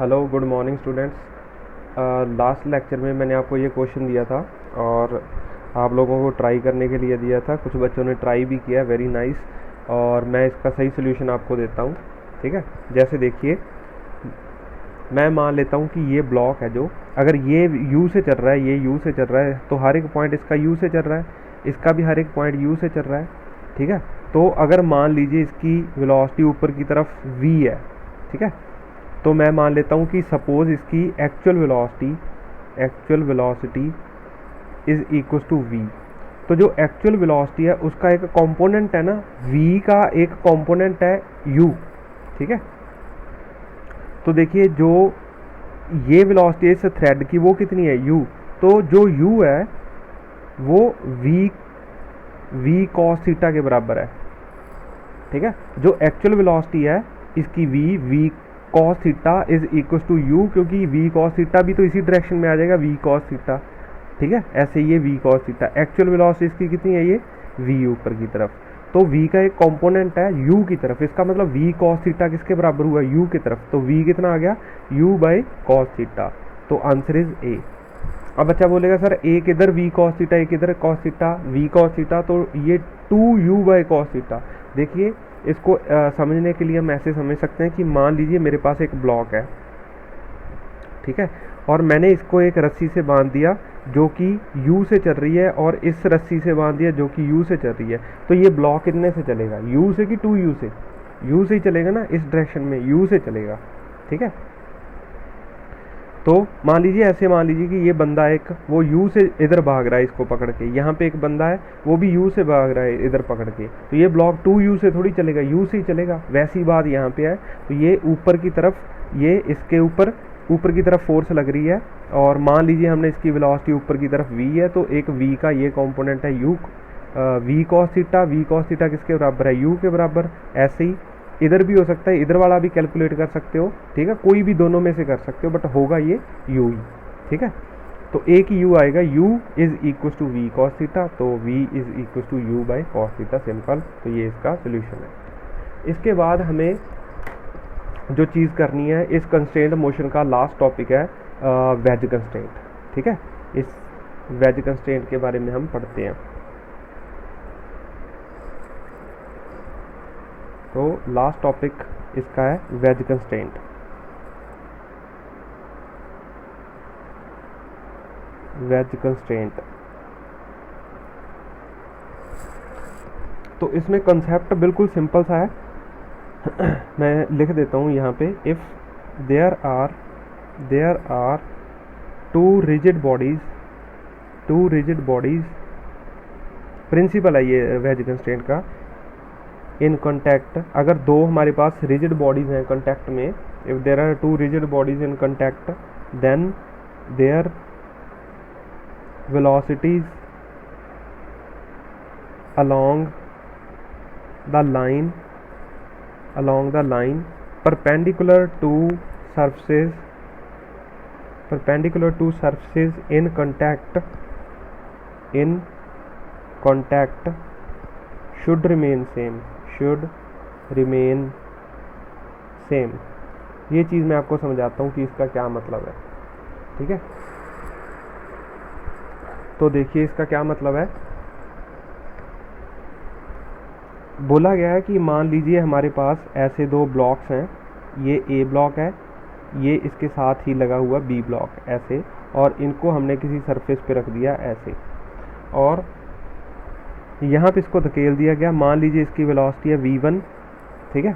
Hello, good morning students. Last lecture में मैंने आपको ये क्वेश्चन दिया था और आप लोगों को ट्राई करने के लिए दिया था। कुछ बच्चों ने ट्राई भी किया, वेरी नाइस। और मैं इसका सही सोल्यूशन आपको देता हूँ, ठीक है। जैसे देखिए, मैं मान लेता हूँ कि ये ब्लॉक है जो, अगर ये u से चल रहा है, ये u से चल रहा है, तो हर एक पॉइंट इसका u से चल रहा है, इसका भी हर एक पॉइंट u से चल रहा है, ठीक है। तो अगर मान लीजिए इसकी वेलोसिटी ऊपर की तरफ v है, ठीक है, तो मैं मान लेता हूँ कि सपोज इसकी actual velocity is equal to v। तो जो एक्चुअल वेलोसिटी है उसका एक कंपोनेंट है ना, v का एक कंपोनेंट है u, ठीक है। तो देखिए, जो ये वेलोसिटी है इस थ्रेड की, वो कितनी है, u। तो जो u है वो v cos थीटा के बराबर है, ठीक है। जो एक्चुअल वेलोसिटी है इसकी v cos theta is equal to u, क्योंकि v cos थीटा भी तो इसी डायरेक्शन में आ जाएगा, v cos थीटा, ठीक है। ऐसे ये v cos theta, actual velocity इसकी कितनी है, ये v ऊपर की तरफ, तो v का एक कंपोनेंट है u की तरफ। इसका मतलब v cos थीटा किसके बराबर हुआ, u की तरफ। तो v कितना आ गया, u बाई cos थीटा। तो आंसर इज ए। अब बच्चा बोलेगा सर एक इधर v cos थीटा, एक इधर cos theta, v cos theta, तो ये 2u बाई cos थीटा। देखिए, इसको समझने के लिए हम ऐसे समझ सकते हैं कि मान लीजिए मेरे पास एक ब्लॉक है, ठीक है, और मैंने इसको एक रस्सी से बांध दिया जो कि u से चल रही है, और इस रस्सी से बांध दिया जो कि u से चल रही है। तो ये ब्लॉक कितने से चलेगा, u से कि 2u से, u से ही चलेगा ना, इस डायरेक्शन में u से चलेगा, ठीक है। तो मान लीजिए, ऐसे मान लीजिए कि ये बंदा एक, वो u से इधर भाग रहा है इसको पकड़ के, यहाँ पे एक बंदा है वो भी u से भाग रहा है इधर पकड़ के, तो ये ब्लॉक 2u से थोड़ी चलेगा, u से ही चलेगा। वैसी बात यहाँ पे है। तो ये ऊपर की तरफ, ये इसके ऊपर की तरफ फोर्स लग रही है, और मान लीजिए हमने इसकी वेलोसिटी ऊपर की तरफ v है, तो एक v का ये कंपोनेंट है u, v cos theta. v cos theta किसके बराबर है, u के बराबर। ऐसे ही इधर भी हो सकता है, इधर वाला भी कैलकुलेट कर सकते हो, ठीक है, कोई भी दोनों में से कर सकते हो, बट होगा ये u ही, ठीक है। तो एक ही u आएगा, u is equal to v cos theta, तो v is equal to u by cos theta, simple. तो ये इसका सोल्यूशन है। इसके बाद हमें जो चीज़ करनी है, इस कंस्ट्रेंट मोशन का लास्ट टॉपिक है वेज कंस्ट्रेंट, ठीक है। इस वेज कंस्ट्रेंट के बारे में हम पढ़ते हैं। तो लास्ट टॉपिक इसका है वेज कंस्ट्रेंट। वेज कंस्ट्रेंट, तो इसमें कंसेप्ट बिल्कुल सिंपल सा है। मैं लिख देता हूँ यहाँ पे, if there are two rigid bodies, principle है ये वेज कंस्ट्रेंट का। इन कॉन्टैक्ट, अगर दो हमारे पास रिजिड बॉडीज हैं कॉन्टैक्ट में, if there are two rigid bodies in contact, then their velocities along the line perpendicular to surfaces in contact should remain same। ये चीज़ मैं आपको समझाता हूँ कि इसका क्या मतलब है, ठीक है। तो देखिए इसका क्या मतलब है। बोला गया है कि मान लीजिए हमारे पास ऐसे दो ब्लॉक्स हैं, ये A ब्लॉक है, ये इसके साथ ही लगा हुआ B ब्लॉक ऐसे, और इनको हमने किसी सरफेस पे रख दिया ऐसे, और यहाँ पे इसको धकेल दिया गया। मान लीजिए इसकी वेलोसिटी है v1, ठीक है।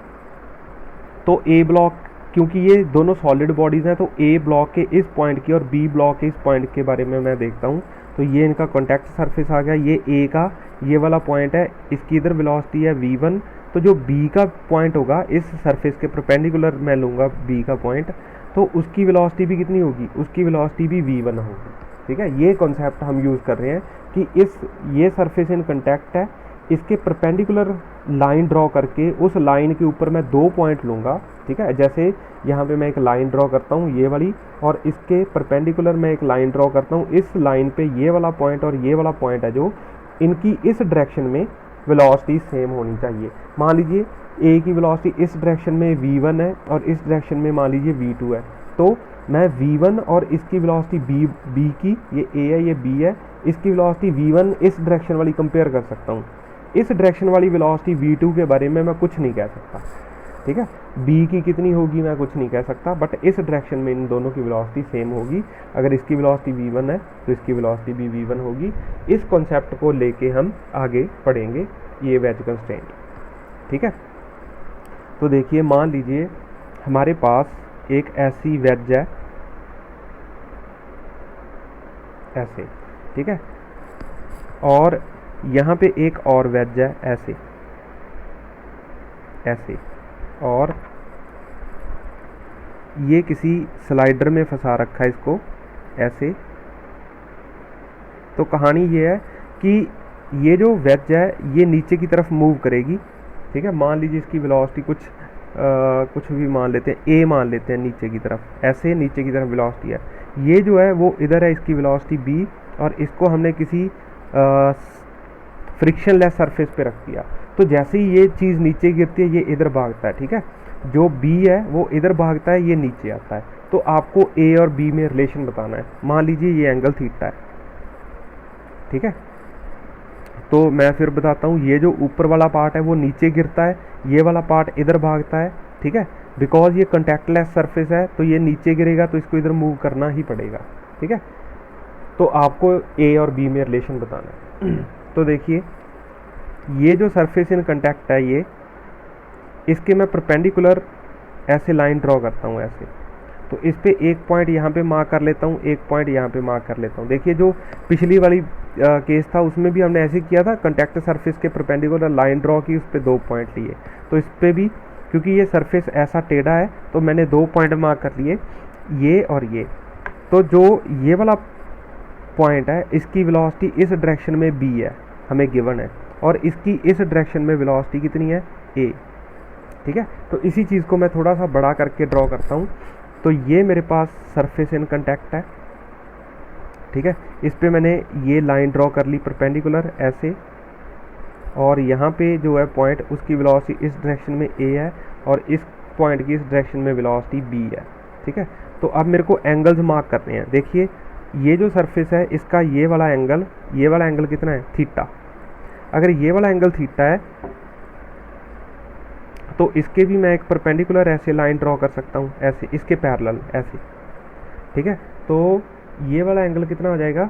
तो A ब्लॉक, क्योंकि ये दोनों सॉलिड बॉडीज़ हैं, तो A ब्लॉक के इस पॉइंट की और B ब्लॉक के इस पॉइंट के बारे में मैं देखता हूँ। तो ये इनका कॉन्टैक्ट सरफेस आ गया, ये A का ये वाला पॉइंट है, इसकी इधर वेलोसिटी है v1, तो जो B का पॉइंट होगा इस सरफेस के परपेंडिकुलर मैं लूँगा B का पॉइंट, तो उसकी वेलोसिटी भी कितनी होगी, उसकी वेलोसिटी भी v1 होगी, ठीक है। ये कॉन्सेप्ट हम यूज़ कर रहे हैं कि ये सरफेस इन कॉन्टैक्ट है, इसके परपेंडिकुलर लाइन ड्रॉ करके उस लाइन के ऊपर मैं दो पॉइंट लूँगा, ठीक है। जैसे यहाँ पे मैं एक लाइन ड्रॉ करता हूँ ये वाली, और इसके परपेंडिकुलर मैं एक लाइन ड्रॉ करता हूँ। इस लाइन पे ये वाला पॉइंट और ये वाला पॉइंट है, जो इनकी इस डायरेक्शन में वेलोसिटी सेम होनी चाहिए। मान लीजिए ए की वेलोसिटी इस डायरेक्शन में v1 है और इस डायरेक्शन में मान लीजिए v2 है, तो मैं v1 और इसकी वेलोसिटी b की, ये a है ये b है, इसकी वेलोसिटी v1 इस डायरेक्शन वाली कंपेयर कर सकता हूँ। इस डायरेक्शन वाली वेलोसिटी v2 के बारे में मैं कुछ नहीं कह सकता, ठीक है। b की कितनी होगी मैं कुछ नहीं कह सकता, बट इस डायरेक्शन में इन दोनों की वेलोसिटी सेम होगी। अगर इसकी वेलोसिटी v1 है तो इसकी वेलोसिटी भी v1 होगी। इस कॉन्सेप्ट को लेके हम आगे पढ़ेंगे ये वेज कंस्ट्रेंट, ठीक है। तो देखिए मान लीजिए हमारे पास एक ऐसी वेज है ऐसे, ठीक है, और यहाँ पे एक और वेज है ऐसे ऐसे, और ये किसी स्लाइडर में फंसा रखा है इसको ऐसे। तो कहानी ये है कि ये जो वेज है ये नीचे की तरफ मूव करेगी, ठीक है। मान लीजिए इसकी वेलोसिटी कुछ भी मान लेते हैं, a मान लेते हैं नीचे की तरफ, ऐसे नीचे की तरफ वेलोसिटी है। ये जो है वो इधर है, इसकी वेलोसिटी b, और इसको हमने किसी फ्रिक्शनलेस सरफेस पे रख दिया। तो जैसे ही ये चीज़ नीचे गिरती है ये इधर भागता है, ठीक है। जो b है वो इधर भागता है, ये नीचे आता है। तो आपको a और b में रिलेशन बताना है। मान लीजिए ये एंगल थीटा है, ठीक है। तो मैं फिर बताता हूँ, ये जो ऊपर वाला पार्ट है वो नीचे गिरता है, ये वाला पार्ट इधर भागता है, ठीक है। बिकॉज ये कॉन्टैक्टलेस सरफेस है तो ये नीचे गिरेगा, तो इसको इधर मूव करना ही पड़ेगा, ठीक है। तो आपको a और b में रिलेशन बताना है। तो देखिए ये जो सरफेस इन कॉन्टैक्ट है ये, इसके मैं परपेंडिकुलर ऐसे लाइन ड्रॉ करता हूँ ऐसे। तो इस पे एक पॉइंट यहाँ पे मार्क कर लेता हूँ, एक पॉइंट यहाँ पे मार्क कर लेता हूँ। देखिए जो पिछली वाली केस था उसमें भी हमने ऐसे किया था, कॉन्टैक्ट सरफेस के परपेंडिकुलर लाइन ड्रॉ की, उस पर 2 पॉइंट लिए। तो इस पर भी क्योंकि ये सरफेस ऐसा टेढ़ा है तो मैंने 2 पॉइंट मार्क कर लिए, ये और ये। तो जो ये वाला पॉइंट है इसकी वेलोसिटी इस डायरेक्शन में b है, हमें गिवन है, और इसकी इस डायरेक्शन में वेलोसिटी कितनी है a, ठीक है। तो इसी चीज़ को मैं थोड़ा सा बड़ा करके ड्रॉ करता हूँ। तो ये मेरे पास सरफेस इन कॉन्टैक्ट है, ठीक है। इस पे मैंने ये लाइन ड्रॉ कर ली परपेंडिकुलर ऐसे, और यहाँ पे जो है पॉइंट उसकी वेलोसिटी इस डायरेक्शन में a है, और इस पॉइंट की इस डायरेक्शन में वेलोसिटी b है, ठीक है। तो अब मेरे को एंगल्स मार्क करने हैं। देखिए ये जो सरफेस है इसका ये वाला एंगल कितना है थीटा। अगर ये वाला एंगल थीटा है तो इसके भी मैं एक परपेंडिकुलर ऐसे लाइन ड्रॉ कर सकता हूँ ऐसे, इसके पैरेलल ऐसे, ठीक है। तो ये वाला एंगल कितना हो जाएगा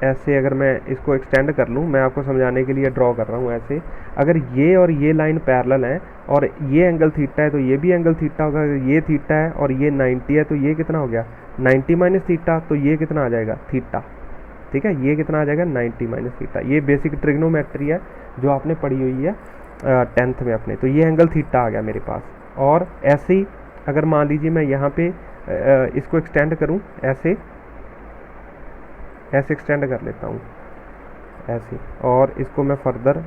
ऐसे। अगर मैं इसको एक्सटेंड कर लूँ, मैं आपको समझाने के लिए ड्रॉ कर रहा हूँ ऐसे। अगर ये और ये लाइन पैरेलल है और ये एंगल थीटा है तो ये भी एंगल थीटा होगा। अगर ये थीटा है और ये 90 है तो ये कितना हो गया 90 माइनस थीटा, तो ये कितना आ जाएगा थीटा, ठीक है। ये कितना आ जाएगा 90 माइनस थीटा। ये बेसिक ट्रिग्नोमेट्री है जो आपने पढ़ी हुई है 10th में अपने। तो ये एंगल थीटा आ गया मेरे पास। और ऐसे ही अगर मान लीजिए मैं यहाँ पे इसको एक्सटेंड करूँ ऐसे एक्सटेंड कर लेता हूँ ऐसे, और इसको मैं फर्दर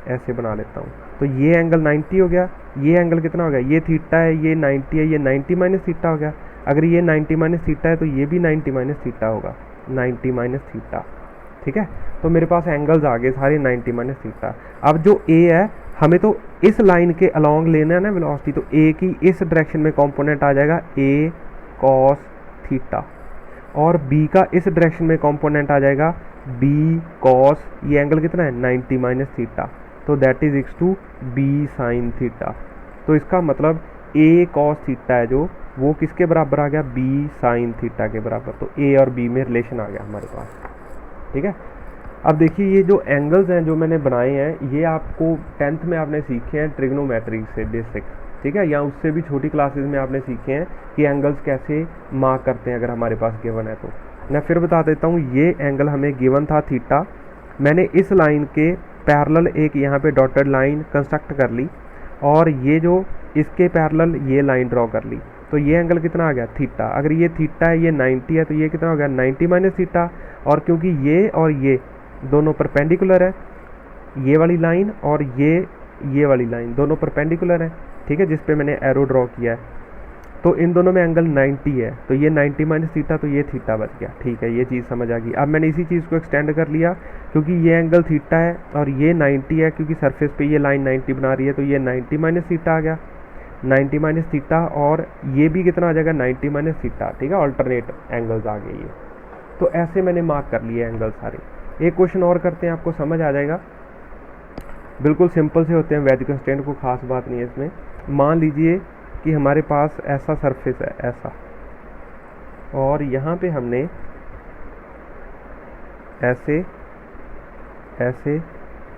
ऐसे बना लेता हूँ। तो ये एंगल 90 हो गया। ये एंगल कितना हो गया, ये थीटा है, ये 90 है, ये 90 माइनस थीटा हो गया। अगर ये 90 माइनस थीटा है तो ये भी 90 माइनस थीटा होगा, 90 माइनस थीटा, ठीक है। तो मेरे पास एंगल्स आ गए सारे 90 माइनस थीटा। अब जो a है हमें तो इस लाइन के अलोंग लेना है ना वेलोसिटी, तो a की इस डायरेक्शन में कंपोनेंट आ जाएगा a cos थीटा, और b का इस डायरेक्शन में कंपोनेंट आ जाएगा b cos, ये एंगल कितना है 90 माइनस थीटा, तो that is equal to b sin theta. तो इसका मतलब a cos थीटा है जो वो किसके बराबर आ गया b sin थीटा के बराबर। तो a और b में रिलेशन आ गया हमारे पास, ठीक है। अब देखिए ये जो एंगल्स हैं जो मैंने बनाए हैं ये आपको 10th में आपने सीखे हैं ट्रिग्नोमेट्री से बेसिक, ठीक है, या उससे भी छोटी क्लासेस में आपने सीखे हैं कि एंगल्स कैसे मार्क करते हैं अगर हमारे पास गिवन है। तो मैं फिर बता देता हूँ, ये एंगल हमें गिवन था थीटा। मैंने इस लाइन के पैरेलल एक यहाँ पे डॉटेड लाइन कंस्ट्रक्ट कर ली, और ये जो इसके पैरेलल ये लाइन ड्रॉ कर ली। तो ये एंगल कितना आ गया थीटा। अगर ये थीटा है, ये 90 है, तो ये कितना हो गया 90 माइनस थीटा। और क्योंकि ये और ये दोनों परपेंडिकुलर है, ये वाली लाइन और ये वाली लाइन दोनों परपेंडिकुलर है, ठीक है, जिस पे मैंने एरो ड्रॉ किया है। तो इन दोनों में एंगल 90 है, तो ये 90 माइनस थीटा, तो ये थीटा बच गया। ठीक है, ये चीज़ समझ आ गई। अब मैंने इसी चीज़ को एक्सटेंड कर लिया, क्योंकि ये एंगल थीटा है और ये 90 है, क्योंकि सरफेस पे ये लाइन 90 बना रही है, तो ये 90 माइनस थीटा आ गया, 90 माइनस थीटा, और ये भी कितना आ जाएगा 90 माइनस थीटा। ठीक है, ऑल्टरनेट एंगल्स आ गए ये। तो ऐसे मैंने मार्क कर लिए एंगल सारे। एक क्वेश्चन और करते हैं, आपको समझ आ जाएगा, बिल्कुल सिंपल से होते हैं, वेज कंस्ट्रेंट को खास बात नहीं है इसमें। मान लीजिए कि हमारे पास ऐसा सरफेस है, ऐसा, और यहाँ पे हमने ऐसे ऐसे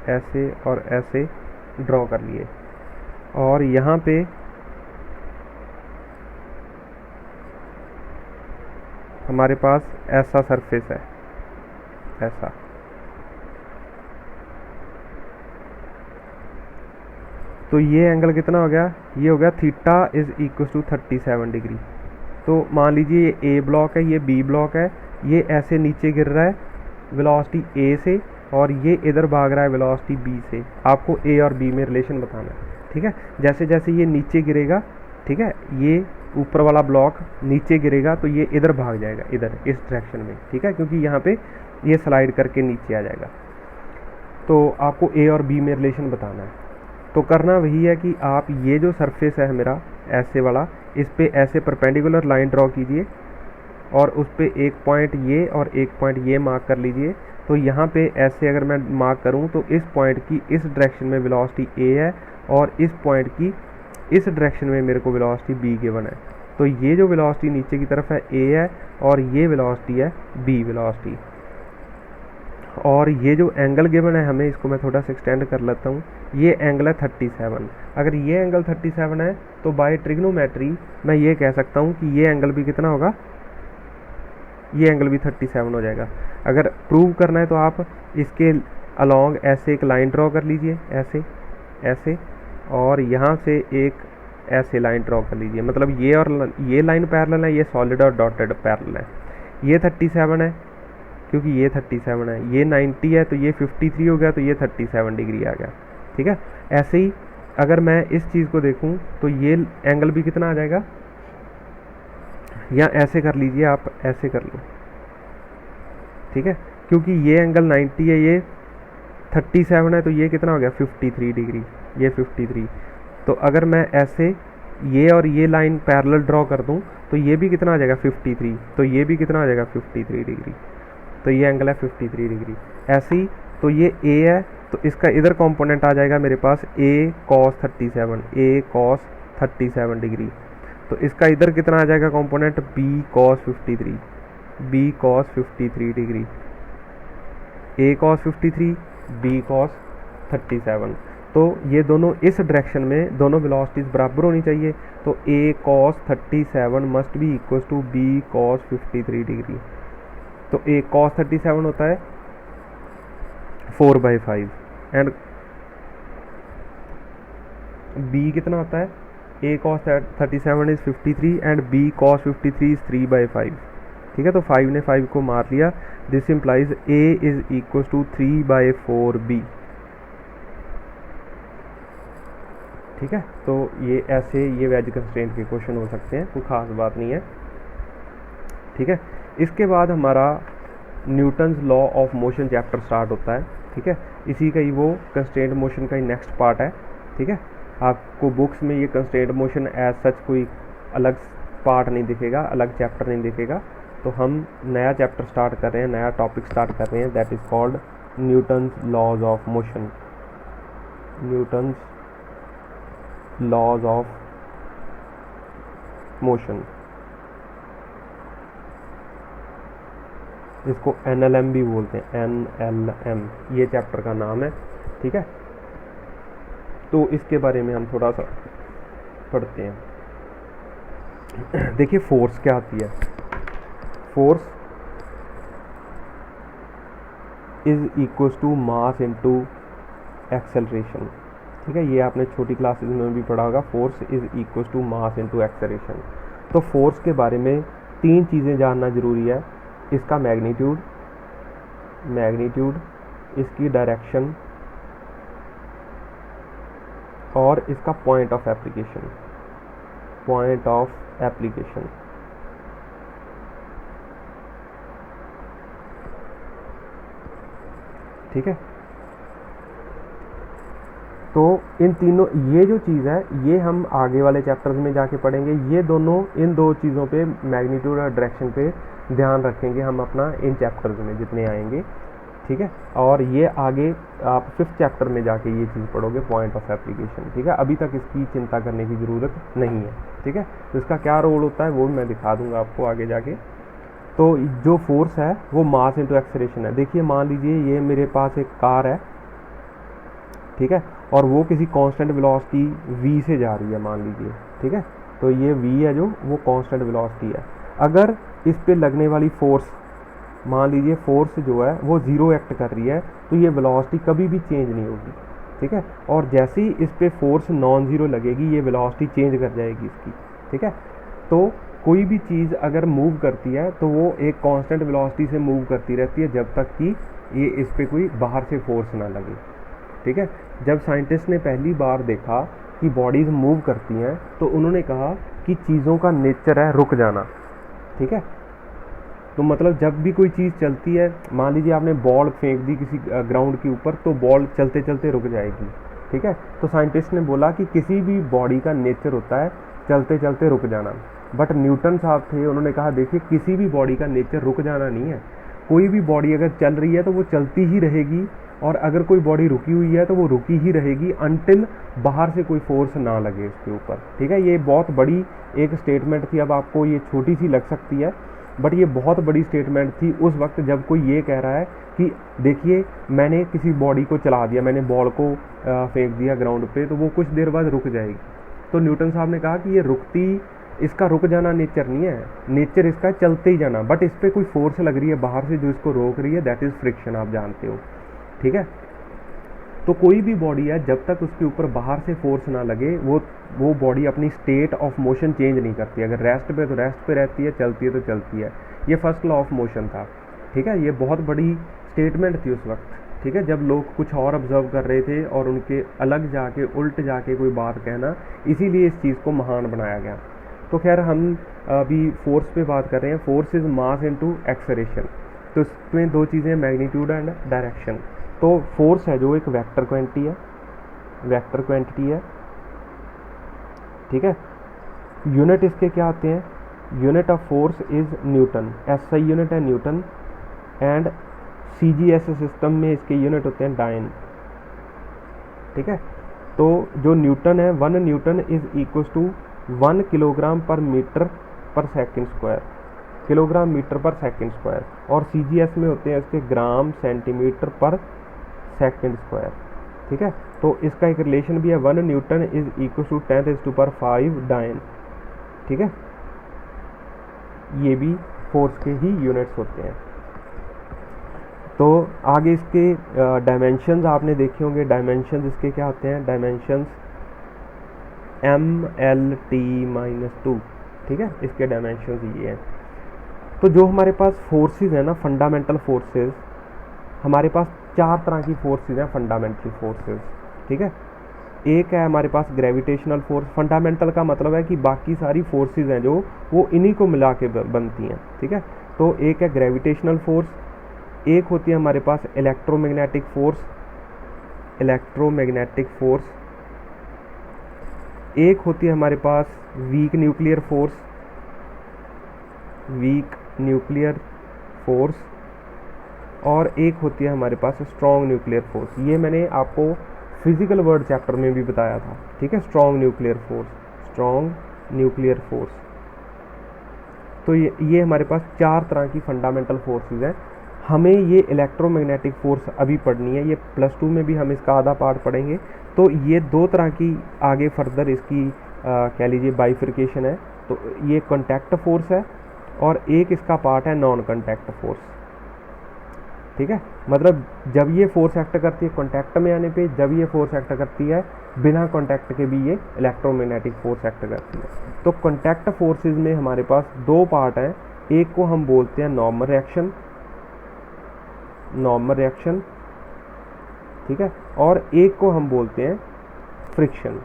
ऐसे और ऐसे ड्रॉ कर लिए, और यहाँ पे हमारे पास ऐसा सरफेस है, ऐसा। तो ये एंगल कितना हो गया, ये हो गया theta is equal to 37 degree. तो मान लीजिए ये ए ब्लॉक है, ये बी ब्लॉक है, ये ऐसे नीचे गिर रहा है वेलोसिटी ए से, और ये इधर भाग रहा है वेलोसिटी बी से। आपको ए और बी में रिलेशन बताना है। ठीक है, जैसे जैसे ये नीचे गिरेगा, ठीक है, ये ऊपर वाला ब्लॉक नीचे गिरेगा तो ये इधर भाग जाएगा, इधर इस डायरेक्शन में। ठीक है, क्योंकि यहाँ पे ये स्लाइड करके नीचे आ जाएगा। तो आपको ए और बी में रिलेशन बताना है। तो करना वही है कि आप ये जो सरफेस है मेरा ऐसे वाला, इस पे ऐसे परपेंडिकुलर लाइन ड्रॉ कीजिए, और उस पे एक पॉइंट ये और एक पॉइंट ये मार्क कर लीजिए। तो यहाँ पे ऐसे अगर मैं मार्क करूँ तो इस पॉइंट की इस डायरेक्शन में वेलोसिटी ए है, और इस पॉइंट की इस डायरेक्शन में मेरे को वेलोसिटी बी गिवन है। तो ये जो वेलोसिटी नीचे की तरफ है ए है, और ये वेलोसिटी है बी वेलोसिटी। और ये जो एंगल गिवन है हमें, इसको मैं थोड़ा सा एक्सटेंड कर लेता हूँ। ये एंगल है 37। अगर ये एंगल 37 है तो बाय ट्रिग्नोमेट्री मैं ये कह सकता हूँ कि ये एंगल भी कितना होगा, ये एंगल भी 37 हो जाएगा। अगर प्रूव करना है तो आप इसके अलॉन्ग ऐसे एक लाइन ड्रॉ कर लीजिए, ऐसे ऐसे, और यहाँ से एक ऐसे लाइन ड्रॉ कर लीजिए। मतलब ये और ये लाइन पैरेलल है, ये सॉलिड और डॉटेड पैरेलल है। ये 37 है क्योंकि ये 37 है, ये 90 है तो ये 53 हो गया, तो ये 37 डिग्री आ गया। ठीक है, ऐसे ही अगर मैं इस चीज़ को देखूं तो ये एंगल भी कितना आ जाएगा, या ऐसे कर लीजिए आप, ऐसे कर लो। ठीक है, क्योंकि ये एंगल 90 है, ये 37 है, तो ये कितना हो गया 53 डिग्री, ये 53। तो अगर मैं ऐसे ये और ये लाइन पैरेलल ड्रॉ कर दूं तो ये भी कितना आ जाएगा 53, तो ये भी कितना आ जाएगा 53 डिग्री। तो ये एंगल है 53 डिग्री। ऐसे ही तो ये ए है, तो इसका इधर कंपोनेंट आ जाएगा मेरे पास A cos 37, A cos 37 degree. तो इसका इधर कितना आ जाएगा component, B cos 53, B cos 53 degree, A cos 53, B cos 37। तो ये दोनों इस डायरेक्शन में दोनों वेलोसिटीज बराबर होनी चाहिए। तो A cos 37 must be equal to B cos 53 degree. तो ए कॉस 37 होता है 4/5, एंड बी कितना होता है, A cos 37 is 53 and B cos 53 is 3/5। ठीक है, तो 5 ने 5 को मार लिया। This implies a is equal to 3/4 b. ठीक है, तो ये ऐसे ये वेज कंस्ट्रेंट के क्वेश्चन हो सकते हैं, कोई खास बात नहीं है। ठीक है, इसके बाद हमारा Newton's law of motion chapter start होता है। ठीक है, इसी का ही वो कंस्ट्रेंट मोशन का ही नेक्स्ट पार्ट है। ठीक है, आपको बुक्स में ये कंस्ट्रेंट मोशन एज सच कोई अलग पार्ट नहीं दिखेगा, अलग चैप्टर नहीं दिखेगा। तो हम नया चैप्टर स्टार्ट कर रहे हैं, नया टॉपिक स्टार्ट कर रहे हैं, that is called Newton's laws of motion. Newton's laws of motion, इसको NLM भी बोलते हैं, NLM ये चैप्टर का नाम है। ठीक है, तो इसके बारे में हम थोड़ा सा पढ़ते हैं। देखिए फोर्स क्या आती है, force is equal to mass into acceleration. ठीक है, ये आपने छोटी क्लासेस में भी पढ़ा होगा, force is equal to mass into acceleration. तो फोर्स के बारे में 3 चीज़ें जानना जरूरी है, इसका मैग्नीट्यूड, इसकी डायरेक्शन और इसका point of application. Point of application. ठीक है, तो इन तीनों, ये जो चीज़ है ये हम आगे वाले चैप्टर्स में जाके पढ़ेंगे। ये दोनों, इन दो चीज़ों पे, मैग्नीट्यूड और डायरेक्शन पे ध्यान रखेंगे हम अपना इन चैप्टर्स में जितने आएंगे। ठीक है, और ये आगे आप 5th चैप्टर में जाके ये चीज़ पढ़ोगे, पॉइंट ऑफ एप्लीकेशन। ठीक है, अभी तक इसकी चिंता करने की ज़रूरत नहीं है। ठीक है, तो इसका क्या रोल होता है वो मैं दिखा दूंगा आपको आगे जाके। तो जो फोर्स है वो मास इंटू एक्सेलरेशन है। देखिए, मान लीजिए ये मेरे पास एक कार है, ठीक है, और वो किसी कांस्टेंट वेलोसिटी v से जा रही है, मान लीजिए। ठीक है, तो ये v है जो, वो कांस्टेंट वेलोसिटी है। अगर इस पे लगने वाली फोर्स, मान लीजिए फोर्स जो है वो 0 एक्ट कर रही है, तो ये वेलोसिटी कभी भी चेंज नहीं होगी। ठीक है, और जैसे ही इस पे फोर्स नॉन ज़ीरो लगेगी, ये वेलोसिटी चेंज कर जाएगी इसकी। ठीक है, तो कोई भी चीज़ अगर मूव करती है तो वो एक कांस्टेंट वेलोसिटी से मूव करती रहती है जब तक कि ये इस पे कोई बाहर से फोर्स ना लगे। ठीक है, जब साइंटिस्ट ने पहली बार देखा कि बॉडीज मूव करती हैं तो उन्होंने कहा कि चीज़ों का नेचर है रुक जाना। ठीक है, तो मतलब जब भी कोई चीज़ चलती है, मान लीजिए आपने बॉल फेंक दी किसी ग्राउंड के ऊपर, तो बॉल चलते चलते रुक जाएगी। ठीक है, तो साइंटिस्ट ने बोला कि किसी भी बॉडी का नेचर होता है चलते चलते रुक जाना। बट न्यूटन साहब थे, उन्होंने कहा देखिए किसी भी बॉडी का नेचर रुक जाना नहीं है। कोई भी बॉडी अगर चल रही है तो वो चलती ही रहेगी, और अगर कोई बॉडी रुकी हुई है तो वो रुकी ही रहेगी अनटिल बाहर से कोई फोर्स ना लगे उसके ऊपर। ठीक है, ये बहुत बड़ी एक स्टेटमेंट थी। अब आपको ये छोटी सी लग सकती है, बट ये बहुत बड़ी स्टेटमेंट थी उस वक्त जब कोई ये कह रहा है कि देखिए मैंने किसी बॉडी को चला दिया, मैंने बॉल को फेंक दिया ग्राउंड पे, तो वो कुछ देर बाद रुक जाएगी। तो न्यूटन साहब ने कहा कि ये रुकती, इसका रुक जाना नेचर नहीं है, नेचर इसका चलते ही जाना, बट इस पर कोई फोर्स लग रही है बाहर से जो इसको रोक रही है, दैट इज़ फ्रिक्शन, आप जानते हो। ठीक है, तो कोई भी बॉडी है जब तक उसके ऊपर बाहर से फोर्स ना लगे वो बॉडी अपनी स्टेट ऑफ मोशन चेंज नहीं करती। अगर रेस्ट पे तो रेस्ट पे रहती है, चलती है तो चलती है। ये फर्स्ट लॉ ऑफ मोशन था। ठीक है, ये बहुत बड़ी स्टेटमेंट थी उस वक्त। ठीक है, जब लोग कुछ और ऑब्जर्व कर रहे थे और उनके अलग जाके उल्ट जाके कोई बात कहना, इसीलिए इस चीज़ को महान बनाया गया। तो खैर हम अभी फोर्स पे बात कर रहे हैं। Force is mass into acceleration. तो इसमें दो चीज़ें, मैग्नीट्यूड एंड डायरेक्शन। तो फोर्स है जो एक वेक्टर क्वांटिटी है, वेक्टर क्वांटिटी है। ठीक है, यूनिट इसके क्या आते हैं? Unit of force is Newton, SI unit है न्यूटन, एंड सीजीएस सिस्टम में इसके यूनिट होते हैं डायन। ठीक है, तो जो न्यूटन है, 1 newton is equal to 1 kilogram per metre per second square, kilogram metre per second square, और सीजीएस में होते हैं इसके gram centimetre per second square. ठीक है, तो इसका एक रिलेशन भी है, 1 न्यूटन इज इक्वल टू 10⁵ डायन। ठीक है, ये भी फोर्स के ही यूनिट्स होते हैं। तो आगे इसके डायमेंशंस आपने देखे होंगे। डायमेंशंस इसके क्या होते हैं? Dimensions MLT-2। ठीक है, इसके डायमेंशंस ये हैं। तो जो हमारे पास फोर्सेस है ना, फंडामेंटल फोर्सेस, हमारे पास 4 तरह की फोर्सेस हैं, फंडामेंटल फोर्सेस। ठीक है, एक है हमारे पास ग्रेविटेशनल फोर्स। फंडामेंटल का मतलब है कि बाकी सारी फोर्सेस हैं जो वो इन्हीं को मिला के बनती हैं। ठीक है, तो एक है ग्रेविटेशनल फोर्स, एक होती है हमारे पास इलेक्ट्रोमैग्नेटिक फोर्स, इलेक्ट्रोमैग्नेटिक फोर्स, एक होती है हमारे पास weak nuclear force, weak nuclear force, और एक होती है हमारे पास स्ट्रॉन्ग न्यूक्लियर फोर्स। ये मैंने आपको फिजिकल वर्ड चैप्टर में भी बताया था। ठीक है, strong nuclear force, strong nuclear force. तो ये हमारे पास 4 तरह की फंडामेंटल फोर्सेस हैं। हमें ये इलेक्ट्रोमैग्नेटिक फोर्स अभी पढ़नी है, ये +2 में भी हम इसका आधा पार्ट पढ़ेंगे। तो ये 2 तरह की आगे फर्दर इसकी कह लीजिए बाइफिकेशन है। तो ये कॉन्टैक्ट फोर्स है और एक इसका पार्ट है नॉन कॉन्टैक्ट फोर्स। ठीक है, मतलब जब ये फोर्स एक्ट करती है कॉन्टैक्ट में आने पे, जब ये फोर्स एक्ट करती है बिना कॉन्टैक्ट के भी ये इलेक्ट्रोमैग्नेटिक फोर्स एक्ट करती है। तो कॉन्टैक्ट फोर्सेस में हमारे पास 2 पार्ट हैं। एक को हम बोलते हैं नॉर्मल रिएक्शन, नॉर्मल रिएक्शन। ठीक है, और एक को हम बोलते हैं फ्रिक्शन।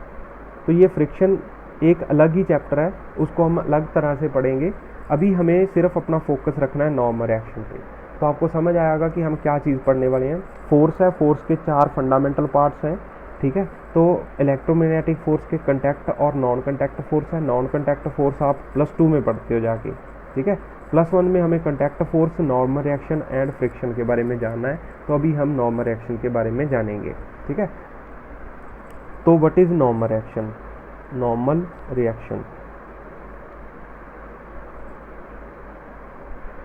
तो ये फ्रिक्शन एक अलग ही चैप्टर है, उसको हम अलग तरह से पढ़ेंगे। अभी हमें सिर्फ अपना फोकस रखना है नॉर्मल रिएक्शन पे। तो आपको समझ आएगा कि हम क्या चीज़ पढ़ने वाले हैं। फोर्स है, फोर्स के 4 फंडामेंटल पार्ट्स हैं, ठीक है। तो इलेक्ट्रोमैग्नेटिक फोर्स के कंटैक्ट और नॉन कंटैक्ट फोर्स है। नॉन कंटैक्ट फोर्स आप +2 में पढ़ते हो जाके, ठीक है। +1 में हमें contact force, normal reaction and friction के बारे में जानना है। तो अभी हम नॉर्मल रिएक्शन के बारे में जानेंगे, ठीक है। तो what is normal reaction? Normal reaction,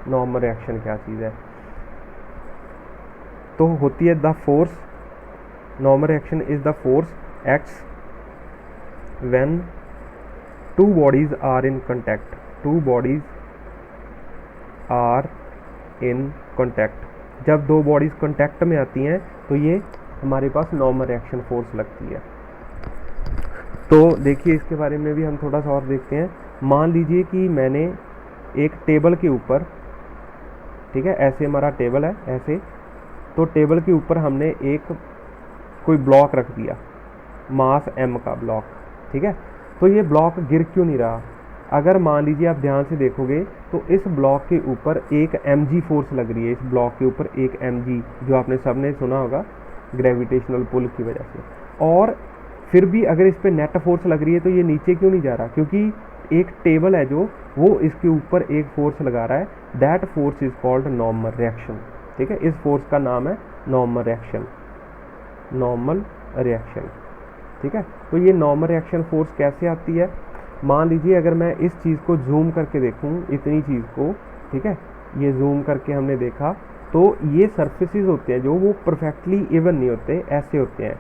normal reaction क्या चीज़ है? तो होती है the force, normal reaction is the force acts when two bodies are in contact, two bodies are in contact. जब दो बॉडीज कॉन्टैक्ट में आती हैं तो ये हमारे पास नॉर्मल रिएक्शन फोर्स लगती है। तो देखिए इसके बारे में भी हम थोड़ा सा और देखते हैं। मान लीजिए कि मैंने एक टेबल के ऊपर, ठीक है, ऐसे हमारा टेबल है ऐसे, तो टेबल के ऊपर हमने एक कोई ब्लॉक रख दिया, मास m का ब्लॉक, ठीक है। तो ये ब्लॉक गिर क्यों नहीं रहा? अगर मान लीजिए आप ध्यान से देखोगे तो इस ब्लॉक के ऊपर एक mg फोर्स लग रही है, इस ब्लॉक के ऊपर एक mg, जो आपने सबने सुना होगा ग्रेविटेशनल पुल की वजह से। और फिर भी अगर इस पे नेट फोर्स लग रही है तो ये नीचे क्यों नहीं जा रहा? क्योंकि एक टेबल है जो वो इसके ऊपर एक फोर्स लगा रहा है, that force is called normal reaction, ठीक है। इस फोर्स का नाम है नॉर्मल रिएक्शन, नॉर्मल रिएक्शन, ठीक है। तो ये नॉर्मल रिएक्शन फोर्स कैसे आती है? मान लीजिए अगर मैं इस चीज़ को जूम करके देखूं, इतनी चीज़ को, ठीक है, ये जूम करके हमने देखा तो ये सरफेसेस होते हैं जो वो परफेक्टली इवन नहीं होते, ऐसे होते हैं,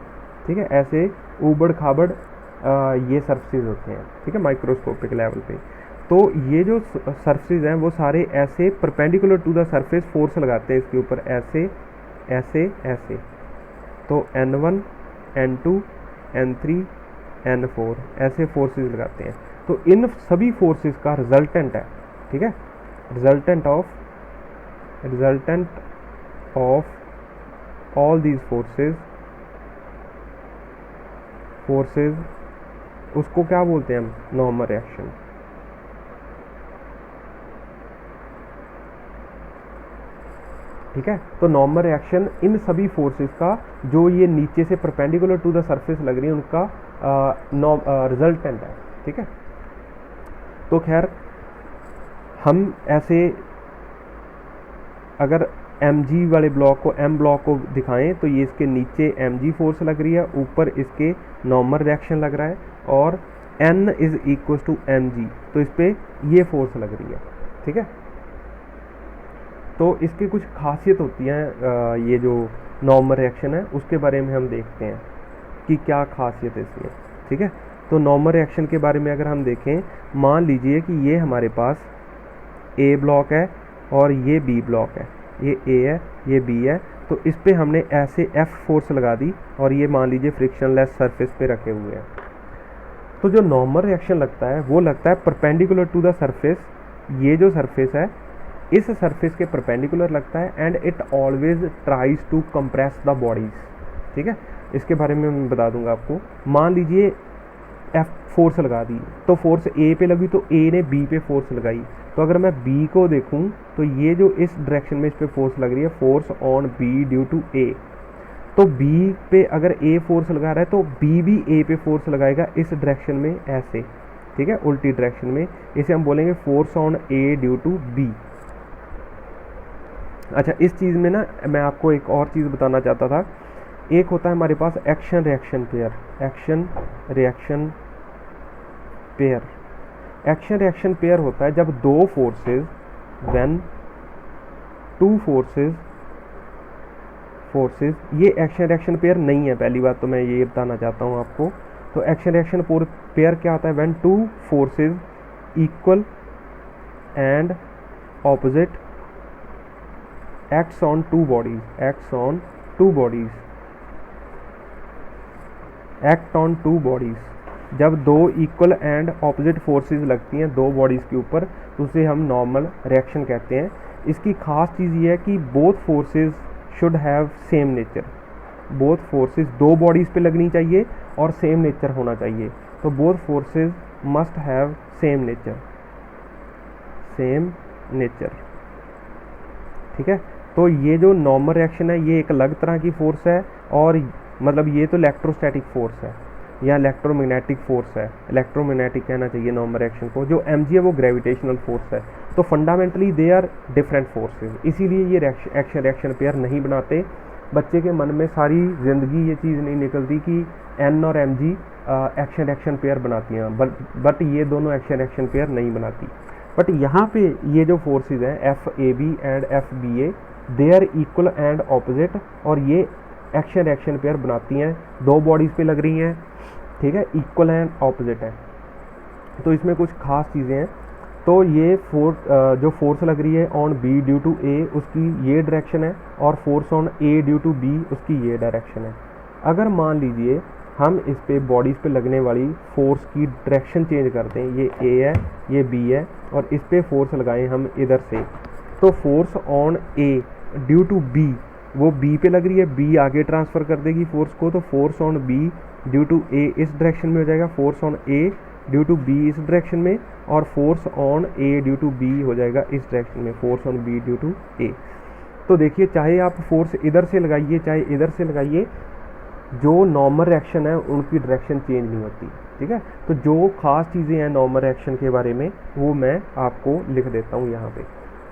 ठीक है, ऐसे ऊबड़ खाबड़ ये सरफेसेस होते हैं, ठीक है, माइक्रोस्कोपिक लेवल पे। तो ये जो सरफेसेस हैं वो सारे ऐसे perpendicular to the surface force लगाते हैं इसके ऊपर, ऐसे ऐसे ऐसे। तो N1 N2 N3 N4 ऐसे फोर्सेस लगाते हैं। तो इन सभी फोर्सेस का रिजल्टेंट है, ठीक है, resultant of all these forces उसको क्या बोलते हैं हम? Normal reaction. ठीक है, तो नॉर्मल रिएक्शन इन सभी फोर्सेस का जो ये नीचे से परपेंडिकुलर टू द सरफेस लग रही है उनका रिजल्टेंट है, ठीक है। तो खैर हम ऐसे अगर mg वाले ब्लॉक को, m ब्लॉक को दिखाएं तो ये इसके नीचे mg फोर्स लग रही है, ऊपर इसके नॉर्मल रिएक्शन लग रहा है, और n is equal to mg, तो इस पे ये फोर्स लग रही है, ठीक है। तो इसकी कुछ खासियत होती है, ये जो नॉर्मल रिएक्शन है उसके बारे में हम देखते हैं कि क्या खासियत है इसमें, ठीक है। तो नॉर्मल रिएक्शन के बारे में अगर हम देखें, मान लीजिए कि ये हमारे पास A ब्लॉक है और ये B ब्लॉक है, ये A है ये B है, तो इस पे हमने ऐसे F फोर्स लगा दी और ये मान लीजिए फ्रिक्शनलेस सरफेस पे रखे हुए हैं। तो जो नॉर्मल रिएक्शन लगता है वो लगता है परपेंडिकुलर टू द सरफेस, ये जो सरफेस है इस सरफेस के परपेंडिकुलर लगता है, and it always tries to compress the bodies, ठीक है। इसके बारे में मैं बता दूंगा आपको। मान लीजिए F फोर्स लगा दी, तो फोर्स A पे लगी तो A ने B पे फोर्स लगाई, तो अगर मैं B को देखूं तो ये जो इस डायरेक्शन में इस पे फोर्स लग रही है, force on B due to A, तो B पे अगर A फोर्स लगा रहा है तो B भी A पे फोर्स लगाएगा इस डायरेक्शन में ऐसे, ठीक है, उल्टी डायरेक्शन में। इसे हम बोलेंगे force on A due to B। अच्छा, इस चीज़ में ना मैं आपको एक और चीज़ बताना चाहता था। एक होता है हमारे पास action reaction pair, action reaction pair. Action reaction pair होता है जब दो फोर्सेस, व्हेन टू फोर्सेस, ये एक्शन रिएक्शन पेयर नहीं है, पहली बात तो मैं ये बताना चाहता हूँ आपको। तो एक्शन रिएक्शन पेयर क्या होता है? When two forces equal and opposite acts on two bodies, act on two bodies। जब दो इक्वल एंड ऑपोजिट फोर्सेस लगती हैं दो बॉडीज़ के ऊपर तो उसे हम नॉर्मल रिएक्शन कहते हैं। इसकी खास चीज़ ये है कि both forces should have same nature, both forces दो बॉडीज़ पे लगनी चाहिए और सेम नेचर होना चाहिए। तो both forces must have same nature, same nature. ठीक है, तो ये जो नॉर्मल रिएक्शन है ये एक अलग तरह की फोर्स है, और मतलब ये तो इलेक्ट्रोस्टैटिक फोर्स है या इलेक्ट्रोमैग्नेटिक फोर्स है, इलेक्ट्रोमैग्नेटिक कहना चाहिए नॉर्मल रिएक्शन को। जो mg है वो ग्रेविटेशनल फोर्स है। तो fundamentally they are different forces, इसीलिए ये एक्शन रिएक्शन पेयर नहीं बनाते। बच्चे के मन में सारी ज़िंदगी ये चीज़ नहीं निकलती कि n और mg एक्शन रिएक्शन पेयर बनाती हैं, बट ये दोनों एक्शन रिएक्शन पेयर नहीं बनाती। बट यहाँ पे ये जो फोर्सेज हैं FAB and FBA, they are equal and opposite, और ये एक्शन रिएक्शन पेयर बनाती हैं, दो बॉडीज़ पे लग रही हैं। ठीक है, इक्वल एंड ऑपोजिट है। तो इसमें कुछ खास चीज़ें हैं। तो ये जो फोर्स लग रही है on B due to A उसकी ये डायरेक्शन है, और force on A due to B उसकी ये डायरेक्शन है। अगर मान लीजिए हम इस पे बॉडीज़ पे लगने वाली फोर्स की डायरेक्शन चेंज कर दें, ये A है ये B है, और इस पे फोर्स लगाएं हम इधर से, तो force on A due to B वो B पे लग रही है, B आगे ट्रांसफ़र कर देगी फोर्स को, तो force on B due to A इस डायरेक्शन में हो जाएगा, force on A due to B इस डायरेक्शन में, और force on A due to B हो जाएगा इस डायरेक्शन में, force on B due to A। तो देखिए, चाहे आप फोर्स इधर से लगाइए चाहे इधर से लगाइए, जो नॉर्मल रिएक्शन है उनकी डायरेक्शन चेंज नहीं होती। ठीक है, तो जो खास चीज़ें हैं नॉर्मल रिएक्शन के बारे में वो मैं आपको लिख देता हूँ यहाँ पे।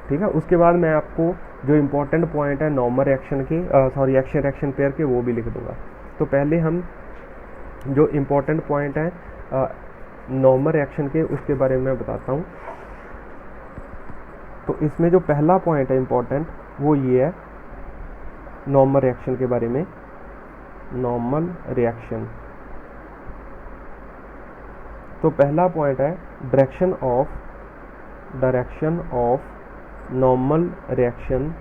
ठीक है, उसके बाद मैं आपको जो इम्पोर्टेंट पॉइंट है नॉर्मल रिएक्शन के एक्शन रिएक्शन पेयर के वो भी लिख दूँगा। तो पहले हम जो इम्पोर्टेंट पॉइंट है नॉर्मल रिएक्शन के उसके बारे में मैं बताता हूँ। तो इसमें जो पहला पॉइंट है इम्पोर्टेंट वो ये है नॉर्मल रिएक्शन के बारे में। नॉर्मल रिएक्शन, तो पहला पॉइंट है direction of normal reaction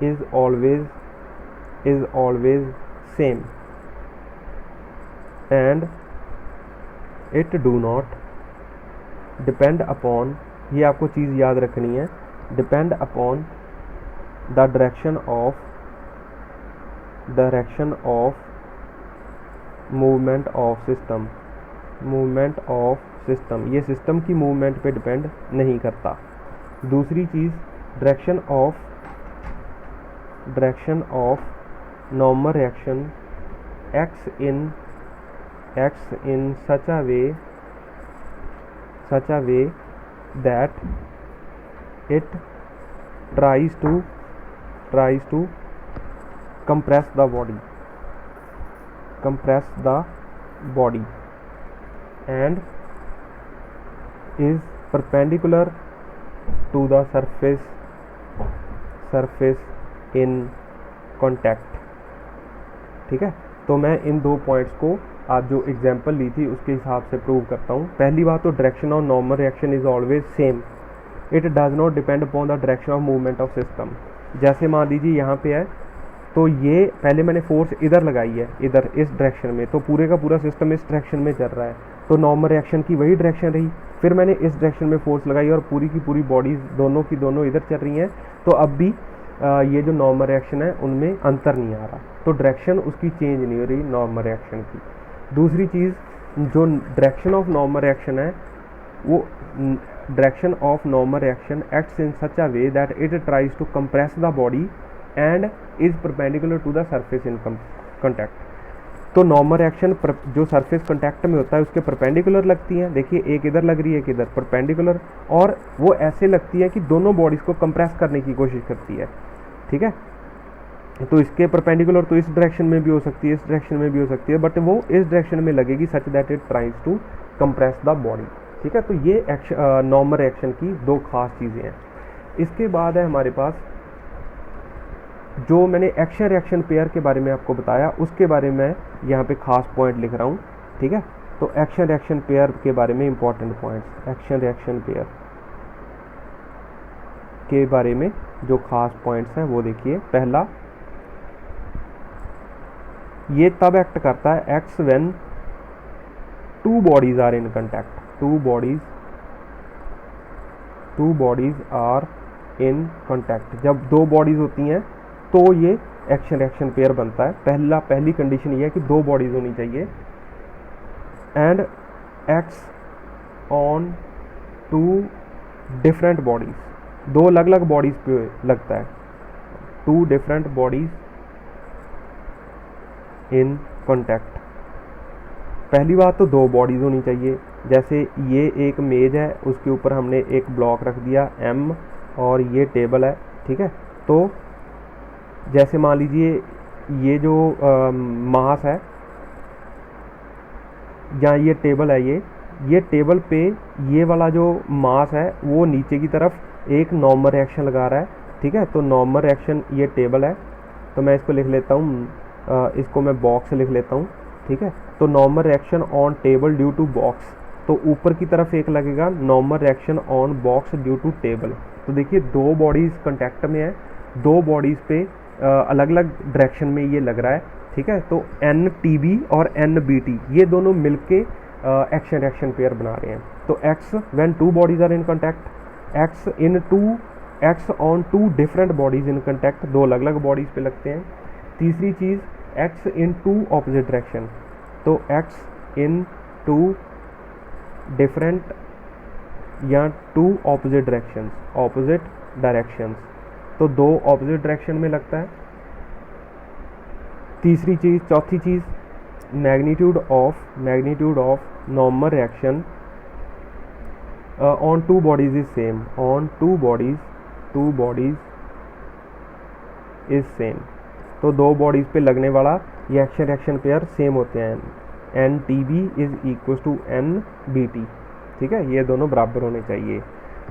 is always same and it do not depend upon, ये आपको चीज़ याद रखनी है, depend upon the direction of movement of system, ये सिस्टम की मूवमेंट पे डिपेंड नहीं करता। दूसरी चीज़ direction of normal reaction acts in such a way that it tries to compress the body and is perpendicular to the surface in contact। ठीक है, तो मैं इन दो पॉइंट्स को आप जो एग्जांपल ली थी उसके हिसाब से प्रूव करता हूँ। पहली बात तो direction of normal reaction is always same, it does not depend upon the direction of movement of system. जैसे मान लीजिए यहाँ पे है, तो ये पहले मैंने फोर्स इधर लगाई है, इधर इस डायरेक्शन में, तो पूरे का पूरा सिस्टम इस डायरेक्शन में चल रहा है, तो नॉर्मल रिएक्शन की वही डायरेक्शन रही। फिर मैंने इस डायरेक्शन में फोर्स लगाई और पूरी की पूरी बॉडीज दोनों की दोनों इधर चल रही हैं, तो अब भी ये जो नॉर्मल रिएक्शन है उनमें अंतर नहीं आ रहा, तो डायरेक्शन उसकी चेंज नहीं हो रही नॉर्मल रिएक्शन की। दूसरी चीज़, जो डायरेक्शन ऑफ नॉर्मल रिएक्शन है वो direction of normal reaction acts in such a way that it tries to compress the body and is perpendicular to the surface in contact. तो normal reaction जो surface contact में होता है उसके perpendicular लगती हैं। देखिए, एक इधर लग रही है एक इधर, परपेंडिकुलर, और वो ऐसे लगती है कि दोनों बॉडीज़ को कंप्रेस करने की कोशिश करती है। ठीक है, तो इसके परपेंडिकुलर तो इस डायरेक्शन में भी हो सकती है, इस डायरेक्शन में भी हो सकती है, बट वो इस डायरेक्शन में लगेगी such that it tries to compress the body. ठीक है, तो ये नॉर्मल रिएक्शन की दो खास चीज़ें हैं। इसके बाद है हमारे पास जो मैंने एक्शन रिएक्शन पेयर के बारे में आपको बताया, उसके बारे में यहाँ पे खास पॉइंट लिख रहा हूँ। ठीक है, तो एक्शन रिएक्शन पेयर के बारे में important points, action reaction pair के बारे में जो खास पॉइंट्स हैं वो देखिए। पहला, ये तब एक्ट करता है acts when two bodies are in contact, two bodies are in contact. जब दो बॉडीज होती हैं तो ये एक्शन रिएक्शन पेयर बनता है। पहली कंडीशन ये है कि दो बॉडीज होनी चाहिए, and acts on two different bodies, दो अलग अलग बॉडीज पे लगता है, two different bodies in contact. पहली बात तो दो बॉडीज होनी चाहिए, जैसे ये एक मेज है, उसके ऊपर हमने एक ब्लॉक रख दिया m और ये टेबल है, ठीक है। तो जैसे मान लीजिए ये जो मास है या ये टेबल है, ये टेबल पे ये वाला जो मास है वो नीचे की तरफ एक नॉर्मल रिएक्शन लगा रहा है, ठीक है। तो नॉर्मल रिएक्शन ये टेबल है, तो मैं इसको लिख लेता हूँ, इसको मैं बॉक्स लिख लेता हूँ, ठीक है। तो normal reaction on table due to box, तो ऊपर की तरफ एक लगेगा normal reaction on box due to table. तो देखिए दो बॉडीज कांटेक्ट में है, दो बॉडीज पे अलग अलग डायरेक्शन में ये लग रहा है, ठीक है। तो NTB और NBT ये दोनों मिलके एक्शन रिएक्शन पेयर बना रहे हैं। तो X when two bodies are in contact, X on two different bodies in contact, दो अलग अलग बॉडीज पे लगते हैं। तीसरी चीज़ X in two opposite direction, तो X इन टू डिफरेंट या टू ऑपोजिट डायरेक्शंस, तो दो ऑपोजिट डायरेक्शन में लगता है। चौथी चीज़ magnitude of normal reaction on two bodies is same, on two bodies is same, तो दो बॉडीज पे लगने वाला ये एक्शन रिएक्शन पेयर सेम होते हैं। NTB is equal to NBT, ठीक है। ये दोनों बराबर होने चाहिए,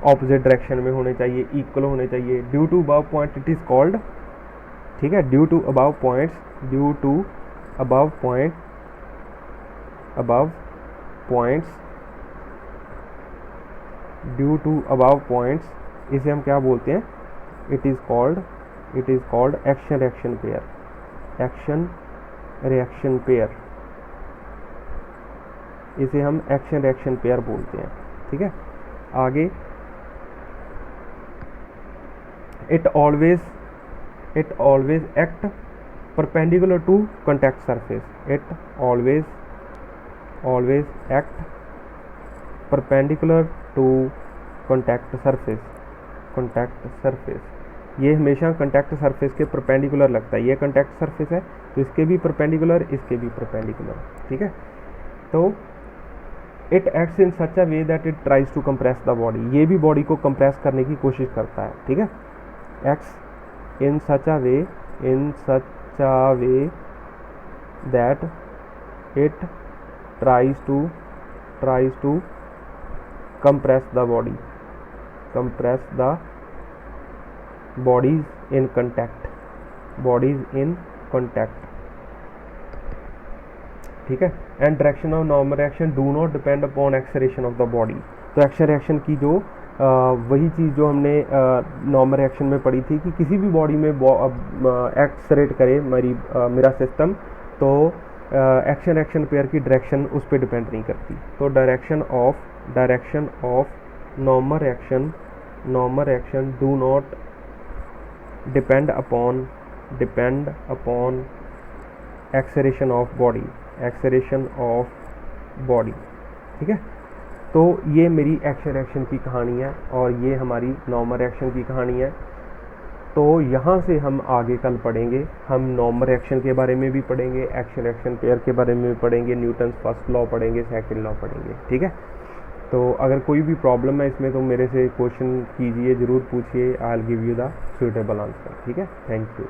ऑपोजिट डायरेक्शन में होने चाहिए, इक्वल होने चाहिए। Due to above point it is called, ठीक है, ड्यू टू अबव पॉइंट्स इसे हम क्या बोलते हैं, it is called action reaction pair, इसे हम एक्शन रिएक्शन पेयर बोलते हैं, ठीक है। आगे it always act perpendicular to contact surface, it always act perpendicular to contact surface, ये हमेशा कॉन्टैक्ट सरफेस के परपेंडिकुलर लगता है। ये कॉन्टैक्ट सरफेस है तो इसके भी परपेंडिकुलर, इसके भी परपेंडिकुलर, ठीक है। तो it acts in such a way that it tries to compress the body, ये भी बॉडी को कंप्रेस करने की कोशिश करता है, ठीक है। Acts in such a way that it tries to compress the bodies in contact, ठीक है। And direction of normal reaction do not depend upon acceleration of the body, तो एक्शन रिएक्शन की जो वही चीज़ जो हमने नॉर्मल रिएक्शन में पढ़ी थी कि किसी भी बॉडी में एक्सलरेट करे मेरा सिस्टम, तो एक्शन रिएक्शन पेयर की डायरेक्शन उस पर डिपेंड नहीं करती। तो direction of normal reaction do not depend upon acceleration of body, ठीक है। तो ये मेरी एक्शन रिएक्शन की कहानी है और ये हमारी नॉर्मल रिएक्शन की कहानी है। तो यहाँ से हम आगे कल पढ़ेंगे, हम नॉर्मल रिएक्शन के बारे में भी पढ़ेंगे, एक्शन रिएक्शन पेयर के बारे में भी पढ़ेंगे, न्यूटन्स फर्स्ट लॉ पढ़ेंगे, सेकंड लॉ पढ़ेंगे, ठीक है। तो अगर कोई भी प्रॉब्लम है इसमें तो मेरे से क्वेश्चन कीजिए, ज़रूर पूछिए, I will give you the suitable answer, ठीक है। Thank you.